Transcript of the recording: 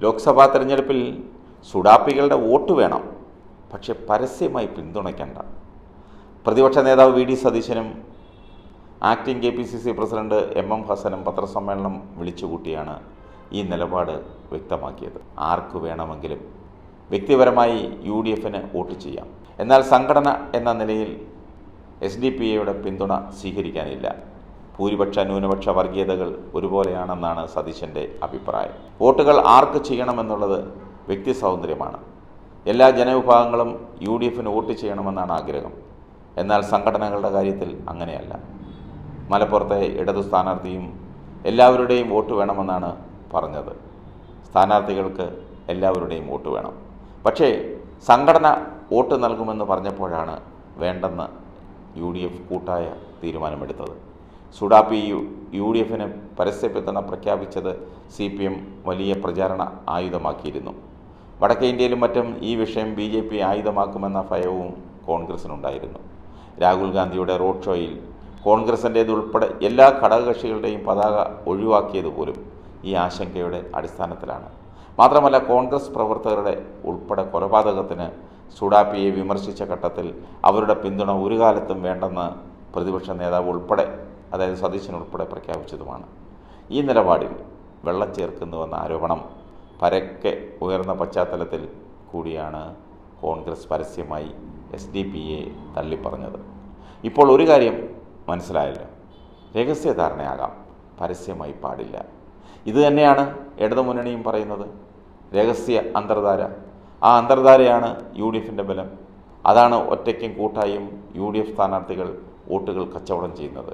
ലോക്സഭാ തെരഞ്ഞെടുപ്പിൽ സുഡാപ്പികളുടെ വോട്ട് വേണം, പക്ഷെ പരസ്യമായി പിന്തുണയ്ക്കേണ്ട. പ്രതിപക്ഷ നേതാവ് വി ഡി സതീശനും ആക്ടിംഗ് KPCC പ്രസിഡന്റ് MM ഹസനും പത്രസമ്മേളനം വിളിച്ചുകൂട്ടിയാണ് ഈ നിലപാട് വ്യക്തമാക്കിയത്. ആർക്ക് വേണമെങ്കിലും വ്യക്തിപരമായി UDFന് വോട്ട് ചെയ്യാം, എന്നാൽ സംഘടന എന്ന നിലയിൽ SDPIയുടെ പിന്തുണ സ്വീകരിക്കാനില്ല. ഭൂരിപക്ഷ ന്യൂനപക്ഷ വർഗീയതകൾ ഒരുപോലെയാണെന്നാണ് സതീശൻ്റെ അഭിപ്രായം. വോട്ടുകൾ ആർക്ക് ചെയ്യണമെന്നുള്ളത് വ്യക്തി സ്വാതന്ത്ര്യമാണ്. എല്ലാ ജനവിഭാഗങ്ങളും UDFന് വോട്ട് ചെയ്യണമെന്നാണ് ആഗ്രഹം. എന്നാൽ സംഘടനകളുടെ കാര്യത്തിൽ അങ്ങനെയല്ല. മലപ്പുറത്തെ ഇടതു സ്ഥാനാർത്ഥിയും എല്ലാവരുടെയും വോട്ട് വേണമെന്നാണ് പറഞ്ഞത്. സ്ഥാനാർത്ഥികൾക്ക് എല്ലാവരുടെയും വോട്ട് വേണം, പക്ഷേ സംഘടന വോട്ട് നൽകുമെന്ന് പറഞ്ഞപ്പോഴാണ് വേണ്ടെന്ന് UDF കൂട്ടായ തീരുമാനമെടുത്തത്. സുഡാപ്പി UDFന് പരസ്യ പിന്തുണ പ്രഖ്യാപിച്ചത് CPM വലിയ പ്രചാരണ ആയുധമാക്കിയിരുന്നു. വടക്കേ ഇന്ത്യയിലും മറ്റും ഈ വിഷയം BJP ആയുധമാക്കുമെന്ന ഭയവും കോൺഗ്രസിനുണ്ടായിരുന്നു. രാഹുൽ ഗാന്ധിയുടെ റോഡ് ഷോയിൽ കോൺഗ്രസിൻ്റേതുൾപ്പെടെ എല്ലാ ഘടകകക്ഷികളുടെയും പതാക ഒഴിവാക്കിയതുപോലും ഈ ആശങ്കയുടെ അടിസ്ഥാനത്തിലാണ്. മാത്രമല്ല, കോൺഗ്രസ് പ്രവർത്തകരുടെ ഉൾപ്പെടെ കൊലപാതകത്തിന് സുഡാപ്പിയെ വിമർശിച്ച ഘട്ടത്തിൽ അവരുടെ പിന്തുണ ഒരു കാലത്തും വേണ്ടെന്ന് പ്രതിപക്ഷ നേതാവ് ഉൾപ്പെടെ, അതായത് സതീശൻ ഉൾപ്പെടെ പ്രഖ്യാപിച്ചതുമാണ്. ഈ നിലപാടിൽ വെള്ളം ചേർക്കുന്നുവെന്ന ആരോപണം പരക്കെ ഉയർന്ന പശ്ചാത്തലത്തിൽ കൂടിയാണ് കോൺഗ്രസ് പരസ്യമായി SDPയെ തള്ളിപ്പറഞ്ഞത്. ഇപ്പോൾ ഒരു കാര്യം മനസ്സിലായല്ലോ, രഹസ്യധാരണയാകാം, പരസ്യമായി പാടില്ല. ഇതുതന്നെയാണ് ഇടതുമുന്നണിയും പറയുന്നത്. രഹസ്യ അന്തർധാര, ആ അന്തർധാരയാണ് UDFൻ്റെ ബലം. അതാണ് ഒറ്റയ്ക്കും കൂട്ടായും UDF സ്ഥാനാർത്ഥികൾ വോട്ടുകൾ കച്ചവടം ചെയ്യുന്നത്.